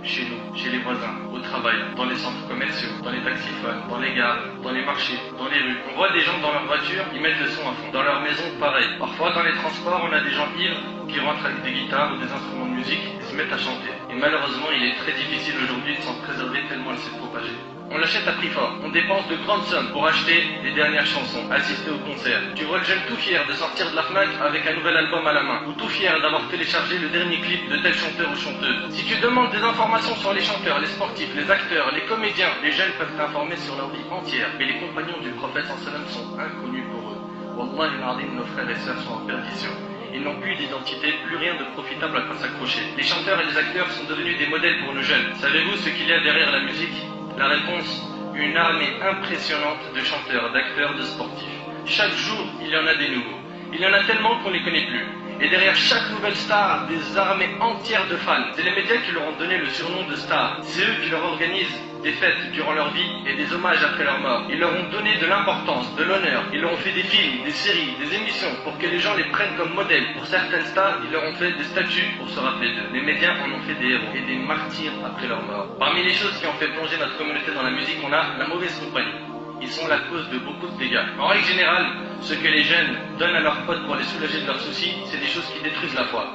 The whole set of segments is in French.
chez nous, chez les voisins, au travail, dans les centres commerciaux, dans les taxiphones, dans les gares, dans les marchés, dans les rues. On voit des gens dans leur voiture, ils mettent le son à fond. Dans leur maison, pareil. Parfois, dans les transports, on a des gens ivres qui rentrent avec des guitares ou des instruments de musique et se mettent à chanter. Et malheureusement, il est très difficile aujourd'hui de s'en préserver tellement elle s'est propagée. On l'achète à prix fort, on dépense de grandes sommes pour acheter les dernières chansons, assister au concert. Tu vois le jeune tout fier de sortir de la FNAC avec un nouvel album à la main, ou tout fier d'avoir téléchargé le dernier clip de tel chanteur ou chanteuse. Si tu demandes des informations sur les chanteurs, les sportifs, les acteurs, les comédiens, les jeunes peuvent t'informer sur leur vie entière. Mais les compagnons du prophète sallam sont inconnus pour eux. Wallah al-Azim, nos frères et sœurs sont en perdition. Ils n'ont plus d'identité, plus rien de profitable à quoi s'accrocher. Les chanteurs et les acteurs sont devenus des modèles pour nos jeunes. Savez-vous ce qu'il y a derrière la musique? La réponse, une armée impressionnante de chanteurs, d'acteurs, de sportifs. Chaque jour, il y en a des nouveaux. Il y en a tellement qu'on ne les connaît plus. Et derrière chaque nouvelle star, des armées entières de fans. C'est les médias qui leur ont donné le surnom de star. C'est eux qui leur organisent des fêtes durant leur vie et des hommages après leur mort. Ils leur ont donné de l'importance, de l'honneur. Ils leur ont fait des films, des séries, des émissions pour que les gens les prennent comme modèles. Pour certaines stars, ils leur ont fait des statues pour se rappeler d'eux. Les médias en ont fait des héros et des martyrs après leur mort. Parmi les choses qui ont fait plonger notre communauté dans la musique, on a la mauvaise compagnie. Ils sont la cause de beaucoup de dégâts. En règle générale, ce que les jeunes donnent à leurs potes pour les soulager de leurs soucis, c'est des choses qui détruisent la foi.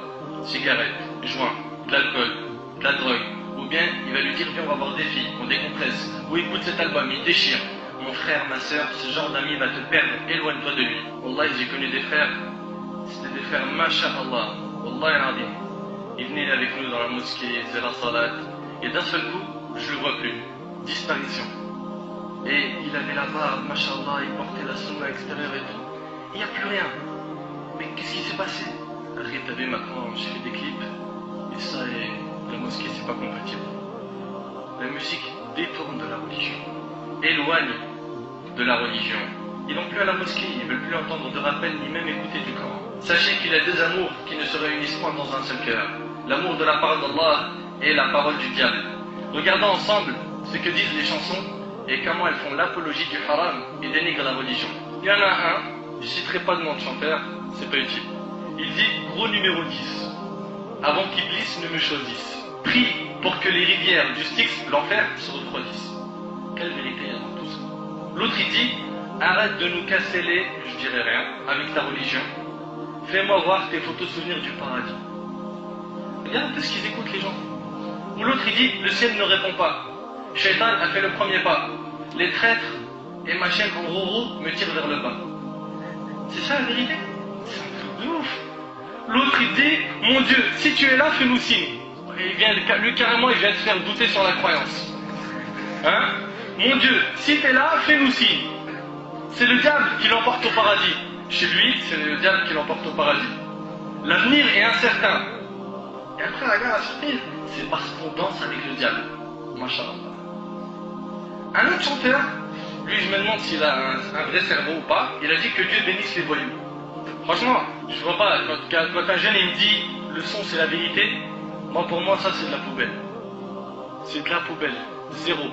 Cigarettes, joints, de l'alcool, de la drogue. Ou bien, il va lui dire, viens, on va voir des filles, on décompresse. Ou écoute cet album, il déchire. Mon frère, ma soeur, ce genre d'ami va te perdre, éloigne-toi de lui. Wallah, j'ai connu des frères, c'était des frères, masha'Allah. Wallah al-Azim. Ils venaient avec nous dans la mosquée, ils faisaient la salat. Et d'un seul coup, je le vois plus. Disparition. Et il avait la barbe, mashallah, il portait la sunna extérieure et tout. Il n'y a plus rien. Mais qu'est-ce qui s'est passé? Regardez, maintenant, j'ai fait des clips. Et ça, et la mosquée, c'est pas compatible. La musique détourne de la religion. Éloigne de la religion. Ils n'ont plus à la mosquée, ils ne veulent plus entendre de rappel ni même écouter du Coran. Sachez qu'il y a deux amours qui ne se réunissent point dans un seul cœur. L'amour de la parole d'Allah et la parole du diable. Regardons ensemble ce que disent les chansons et comment elles font l'apologie du haram et dénigrent la religion. Il y en a un, je ne citerai pas le nom de chanteur, c'est pas utile. Il dit, gros numéro 10, avant qu'Iblis ne me choisisse. Prie pour que les rivières du Styx, l'enfer, se refroidissent. Quelle vérité il y a dans tout ça? L'autre il dit, arrête de nous casser les, je dirais rien, avec ta religion. Fais-moi voir tes photos souvenirs du paradis. Regarde un peu ce qu'ils écoutent les gens. Ou l'autre il dit, le ciel ne répond pas. Shaitan a fait le premier pas. Les traîtres et ma chaîne en roro me tirent vers le bas. C'est ça la vérité? C'est un truc de ouf. L'autre il dit, mon Dieu, si tu es là, fais-nous signe. Et lui carrément il vient de faire douter sur la croyance. Hein? Mon Dieu, si tu es là, fais-nous signe. C'est le diable qui l'emporte au paradis. Chez lui, c'est le diable qui l'emporte au paradis. L'avenir est incertain. Et après, la gare à sortir, c'est parce qu'on danse avec le diable. Masha'Allah. Un autre chanteur, lui je me demande s'il a un vrai cerveau ou pas, il a dit que Dieu bénisse les voyous. Franchement, je vois pas, quand un jeune il me dit le son c'est la vérité, moi pour moi ça c'est de la poubelle. C'est de la poubelle. Zéro.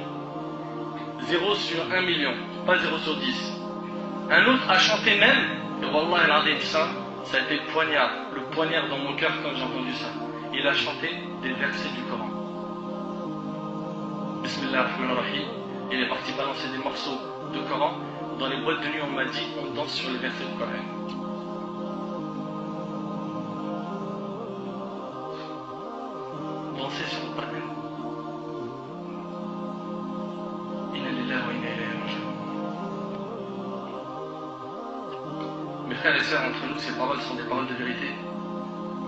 0 sur 1 million, pas 0 sur 10. Un autre a chanté même, et Wallah al-Azim ça a été le poignard dans mon cœur quand j'ai entendu ça. Il a chanté des versets du Coran. Bismillah ar-Rahman ar-Rahim. Il est parti balancer des morceaux de Coran. Dans les boîtes de nuit, on m'a dit, on danse sur les versets du Coran. Danser sur le Coran. Mes frères et sœurs, entre nous, ces paroles sont des paroles de vérité.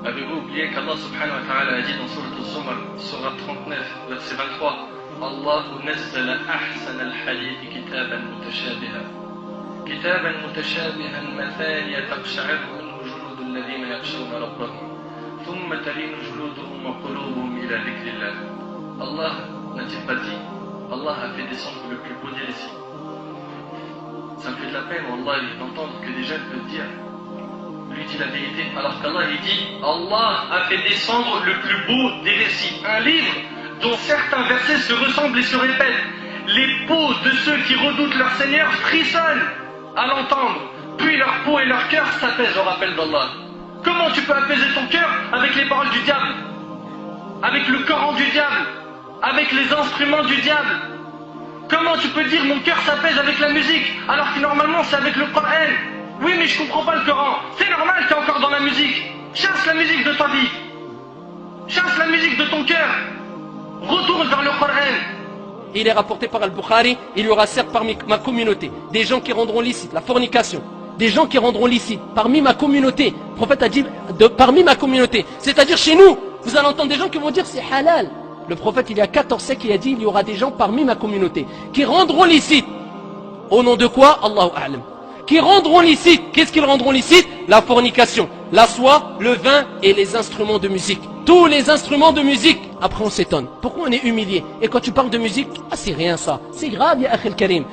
Avez-vous oublié qu'Allah subhanahu wa ta'ala a dit dans Surat al-Zumar, Surat 39, verset 23, Allah nazzala ahsan al-hadith kitaban mutashabihan mathaniya taqsha'irru minhu juludu alladhina yakhshawna rabbahum thumma talinu juluduhum wa qulubuhum ila dhikrillah. Allah n'a-t-il pas dit, Allah a fait descendre le plus beau des récits. Ça me fait de la peine, Wallah, d'entendre que des jeunes peuvent dire, lui dit la vérité, alors qu'Allah il dit, Allah a fait descendre le plus beau des récits, un livre dont certains versets se ressemblent et se répètent. Les peaux de ceux qui redoutent leur Seigneur frissonnent à l'entendre, puis leur peau et leur cœur s'apaisent au rappel d'Allah. Comment tu peux apaiser ton cœur avec les paroles du diable, avec le Coran du diable? avec les instruments du diable. Comment tu peux dire mon cœur s'apaise avec la musique alors que normalement c'est avec le Coran? Oui mais je comprends pas le Coran. C'est normal, t'es encore dans la musique. Chasse la musique de ta vie. Chasse la musique de ton cœur. Retourne vers le Coran. Il est rapporté par Al-Bukhari, il y aura certes parmi ma communauté des gens qui rendront licite la fornication, des gens qui rendront licite parmi ma communauté. Le prophète a dit parmi ma communauté, c'est-à-dire chez nous, vous allez entendre des gens qui vont dire c'est halal. Le prophète il y a 14 siècles il a dit il y aura des gens parmi ma communauté qui rendront licite. Au nom de quoi? Allahu A'lam. Qui rendront licite. Qu'est-ce qu'ils rendront licite? La fornication, la soie, le vin et les instruments de musique. Tous les instruments de musique. Après on s'étonne. Pourquoi on est humilié? Et quand tu parles de musique, ah c'est rien ça. C'est grave ya akhi al-karim.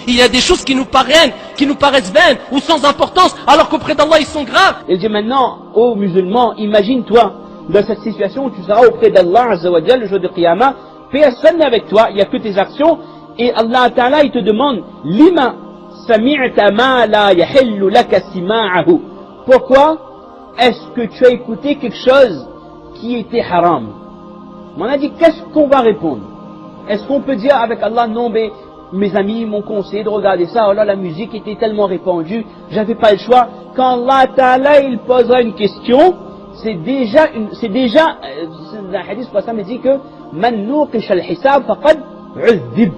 Il y a des choses qui nous paraissent vaines ou sans importance alors qu'auprès d'Allah ils sont graves. Il dit maintenant aux musulmans, imagine-toi dans cette situation où tu seras auprès d'Allah Azza wa Jalla le jour de Qiyamah, personne n'est avec toi, il n'y a que tes actions. Et Allah Ta'ala il te demande Lima sami'ta ma la yahillu laka sima'ahu. Pourquoi est-ce que tu as écouté quelque chose qui était haram? On a dit qu'est-ce qu'on va répondre? Est-ce qu'on peut dire avec Allah non mais mes amis m'ont conseillé de regarder ça, oh là la musique était tellement répandue, j'avais pas le choix. Quand Allah Ta'ala il posera une question, c'est déjà le hadith pour ça me dit que man nuqish al-hisab faqad uzdib.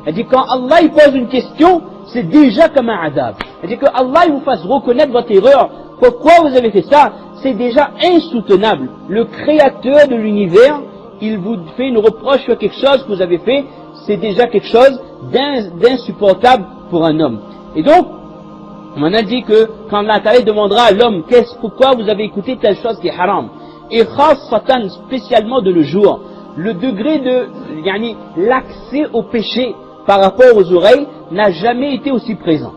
Elle dit quand Allah il pose une question, c'est déjà comme un adab. Elle dit que Allah il vous fasse reconnaître votre erreur. Pourquoi vous avez fait ça? C'est déjà insoutenable. Le créateur de l'univers, il vous fait une reproche sur quelque chose que vous avez fait, c'est déjà quelque chose d'insupportable pour un homme. Et donc, on a dit que quand Allah Ta'ala demandera à l'homme pourquoi vous avez écouté telle chose qui est haram, et Satan spécialement de le jour, le degré de l'accès au péché par rapport aux oreilles n'a jamais été aussi présent.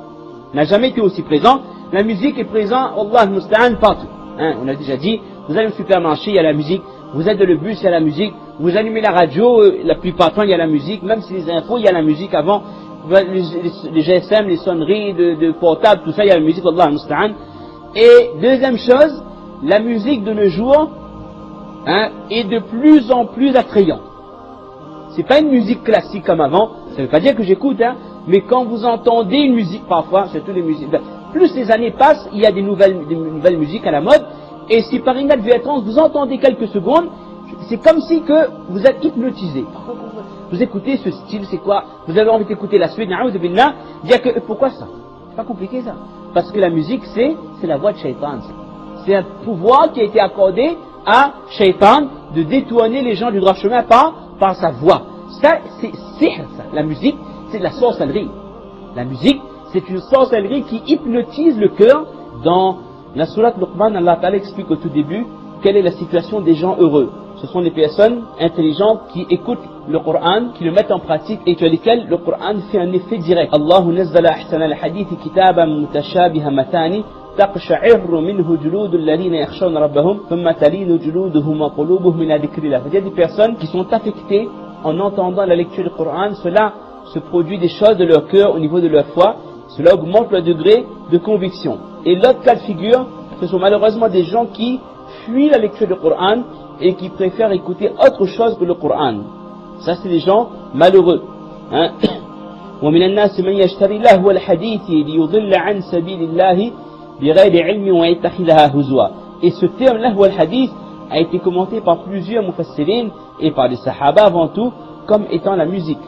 N'a jamais été aussi présent. La musique est présente, Allah al-Musta'an, partout. On a déjà dit, vous allez au supermarché, il y a la musique, vous êtes dans le bus, il y a la musique, vous allumez la radio, la plupart du temps il y a la musique, même si les infos, il y a la musique avant, les GSM, les sonneries de portable, tout ça, il y a la musique, Allah al-Musta'an. Et deuxième chose, la musique de nos jours est de plus en plus attrayante. C'est pas une musique classique comme avant, ça veut pas dire que j'écoute, mais quand vous entendez une musique parfois, surtout les musiques, plus les années passent, il y a des nouvelles musiques à la mode, et si par inadvertance vous entendez quelques secondes, c'est comme si que vous êtes hypnotisé. Vous écoutez ce style, c'est quoi? Vous avez envie d'écouter la suite, pourquoi ça? C'est pas compliqué ça. Parce que la musique c'est la voix de Shaitan. C'est un pouvoir qui a été accordé à Shaitan de détourner les gens du droit chemin par sa voix. Ça, c'est sihr, ça. La musique, c'est de la sorcellerie. La musique, c'est une sorcellerie qui hypnotise le cœur. Dans la sourate Luqman, Allah Ta'ala explique au tout début quelle est la situation des gens heureux. Ce sont des personnes intelligentes qui écoutent le Coran, qui le mettent en pratique et sur lesquelles le Coran fait un effet direct. Allahu nazzala ahsana al-hadithi kitaban mutashabiha matani taqsha'irru minhu juludul ladhina yakhshawna rabbahum thumma talinu juluduhum wa qulubuhum min dhikrillah. Il y a des personnes qui sont affectées en entendant la lecture du Coran, cela se produit des choses de leur cœur au niveau de leur foi, cela augmente leur degré de conviction. Et l'autre cas de figure, ce sont malheureusement des gens qui fuient la lecture du Coran et qui préfèrent écouter autre chose que le Coran. Ça c'est des gens malheureux. ومن الناس من يشتري لهو الحديث ليضل عن سبيل الله بغير علم ويتخذها هزوا. Et ce terme lahwa al-hadith a été commenté par plusieurs mufassirin et par les sahaba avant tout comme étant la musique.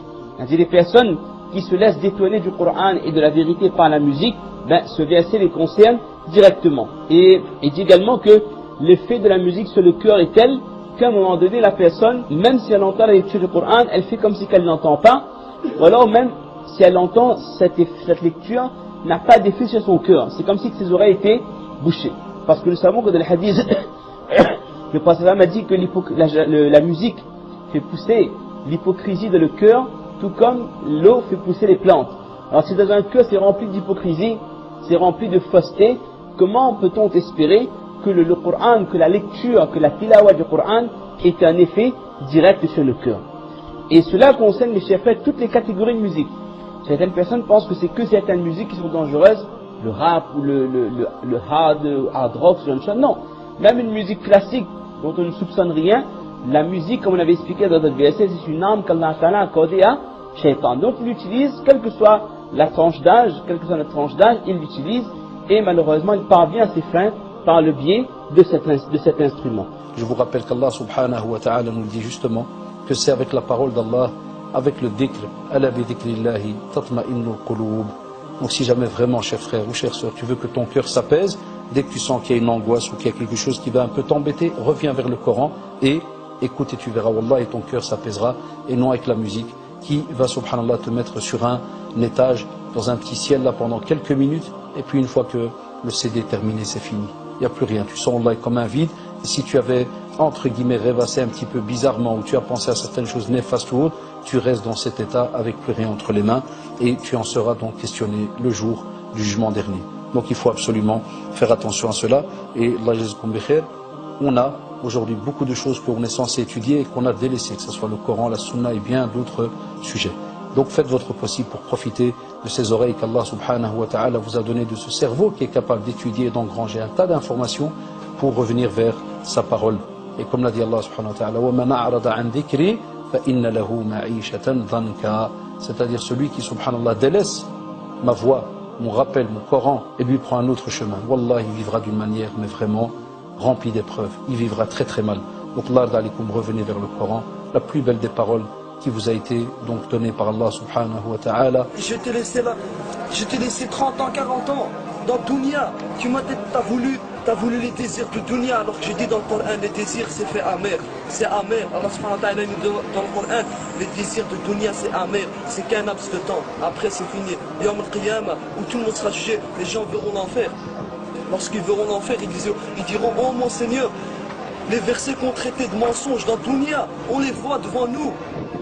C'est des personnes qui se laissent détourner du Coran et de la vérité par la musique, ce verset les concerne directement. Et dit également que l'effet de la musique sur le cœur est tel qu'à un moment donné la personne, même si elle entend la lecture du Coran, elle fait comme si elle n'entend pas, ou alors même si elle entend cette lecture n'a pas d'effet sur son cœur. C'est comme si ses oreilles étaient bouchées. Parce que nous savons que dans le hadith, le prophète m'a dit que la musique fait pousser l'hypocrisie dans le cœur, tout comme l'eau fait pousser les plantes. Alors si dans un cœur c'est rempli d'hypocrisie, c'est rempli de fausseté, comment peut-on espérer que le Coran, que la lecture, que la tilawa du Coran ait un effet direct sur le cœur? Et cela concerne, mes chers frères, toutes les catégories de musique. Certaines personnes pensent que c'est que certaines musiques qui sont dangereuses, le rap ou le hard rock, ce genre de choses. Non, même une musique classique dont on ne soupçonne rien la musique, comme on avait expliqué dans notre verset, c'est une arme qu'Allah Ta'ala a accordée à Shaitan. Donc il l'utilise, quelle que soit la tranche d'âge, quelle que soit notre tranche d'âge, il l'utilise et malheureusement il parvient à ses fins par le biais de cet instrument. Je vous rappelle qu'Allah subhanahu wa ta'ala nous dit justement que c'est avec la parole d'Allah, avec le dhikr, ala bi dhikrillahi tatma'innul qulub. Donc si jamais vraiment, cher frère ou chère sœur, tu veux que ton cœur s'apaise, dès que tu sens qu'il y a une angoisse ou qu'il y a quelque chose qui va un peu t'embêter, reviens vers le Coran et écoute et tu verras, wallah, et ton cœur s'apaisera, et non avec la musique qui va, subhanallah, te mettre sur un étage, dans un petit ciel là pendant quelques minutes, et puis une fois que le CD est terminé, c'est fini. Il n'y a plus rien, tu sens Allah comme un vide. Et si tu avais, entre guillemets, rêvassé un petit peu bizarrement, ou tu as pensé à certaines choses néfastes ou autres, tu restes dans cet état avec plus rien entre les mains, et tu en seras donc questionné le jour du jugement dernier. Donc il faut absolument faire attention à cela, et Allah jazzakum bi khair, on a aujourd'hui beaucoup de choses qu'on est censé étudier et qu'on a délaissées, que ce soit le Coran, la Sunna et bien d'autres sujets. Donc faites votre possible pour profiter de ces oreilles qu'Allah subhanahu wa ta'ala vous a donné, de ce cerveau qui est capable d'étudier et d'engranger un tas d'informations pour revenir vers sa parole. Et comme l'a dit Allah subhanahu wa ta'ala, وَمَنْ أَعْرَضَ عَنْ ذِكْرِي فَإِنَّ لَهُ مَعِيشَةً ضَنْكًا, c'est-à-dire celui qui subhanallah délaisse ma voix, mon rappel, mon Coran, et lui prend un autre chemin. Wallah, il vivra d'une manière, mais vraiment remplie d'épreuves. Il vivra très très mal. Donc là, revenez vers le Coran, la plus belle des paroles qui vous a été donc donnée par Allah subhanahu wa ta'ala. Je t'ai laissé 30 ans, 40 ans dans Dunya. T'as voulu les désirs de Dunya, alors que j'ai dit dans le Coran, les désirs c'est fait amer. C'est amer. Allah subhanahu wa ta'ala nous dit dans le Coran, les désirs de Dunya c'est amer. C'est qu'un laps de temps. Après c'est fini. Yawm al-Qiyamah, où tout le monde sera jugé, les gens verront l'enfer. Lorsqu'ils verront l'enfer, ils diront, oh mon Seigneur, les versets qu'on traitait de mensonges dans Dunya, on les voit devant nous.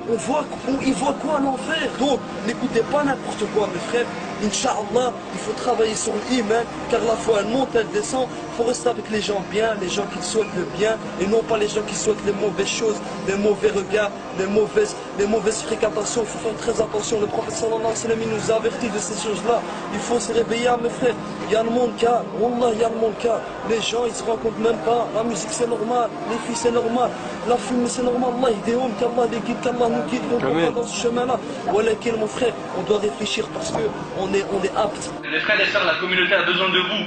Ils voient quoi l'enfer? Donc, n'écoutez pas n'importe quoi, mes frères. Inch'Allah, il faut travailler sur l'iman, car la foi elle monte, elle descend. Il faut rester avec les gens bien, les gens qui souhaitent le bien, et non pas les gens qui souhaitent les mauvaises choses, les mauvais regards, les mauvaises fréquentations. Il faut faire très attention. Le prophète sallallahu alayhi wa sallam, il nous a avertis de ces choses-là. Il faut se réveiller, mes frères. Il y a le monde car, wallah, il y a le monde car. Les gens, ils se rendent compte même pas. La musique c'est normal, les filles c'est normal, la fumée c'est normal. Allah, idéhum, qu'Allah les guide, qu'Allah nous guide, qu'on va dans ce chemin-là. Voilà, mon frère, on doit réfléchir parce que on est apte. Les frères et sœurs, la communauté a besoin de vous.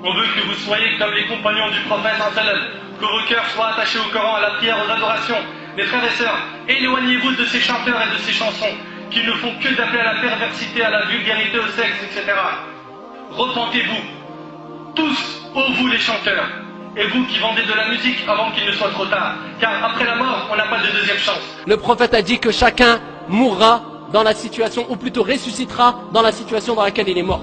On veut que vous soyez comme les compagnons du prophète, que vos cœurs soient attachés au Coran, à la prière, aux adorations. Les frères et sœurs, éloignez-vous de ces chanteurs et de ces chansons qui ne font que d'appeler à la perversité, à la vulgarité, au sexe, etc. Repentez-vous, tous, ô vous les chanteurs, et vous qui vendez de la musique avant qu'il ne soit trop tard, car après la mort, on n'a pas de deuxième chance. Le prophète a dit que chacun mourra dans la situation, ou plutôt ressuscitera dans la situation dans laquelle il est mort.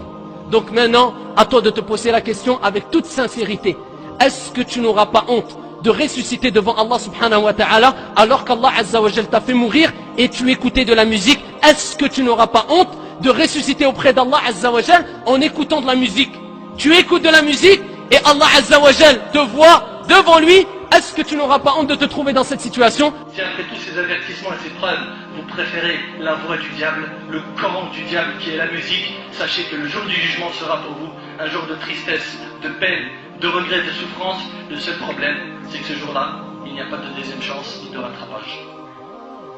Donc maintenant, à toi de te poser la question avec toute sincérité. Est-ce que tu n'auras pas honte de ressusciter devant Allah subhanahu wa ta'ala alors qu'Allah azza wa jal t'a fait mourir et tu écoutais de la musique? Est-ce que tu n'auras pas honte de ressusciter auprès d'Allah azza wa jal en écoutant de la musique? Tu écoutes de la musique et Allah azza wa jal te voit devant lui. Est-ce que tu n'auras pas honte de te trouver dans cette situation? Si après tous ces avertissements et ces preuves, vous préférez la voix du diable, le Coran du diable qui est la musique, sachez que le jour du jugement sera pour vous un jour de tristesse, de peine, de regret, de souffrance. Le seul problème, c'est que ce jour-là, il n'y a pas de deuxième chance ni de rattrapage.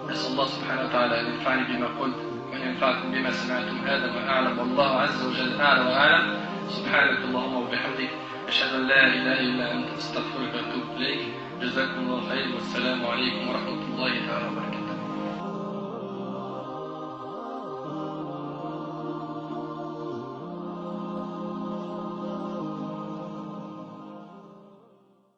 نسأل الله سبحانه وتعالى أن ينفعني بما قلت وأن ينفعكم بما سمعتم. هذا ما أعلم والله عز وجل أعلى وأعلم. سبحانك اللهم وبحمدك أشهد أن لا إله إلا أنت أستغفرك وأتوب إليك. جزاكم الله خير والسلام عليكم ورحمة الله تعالى وبركاته.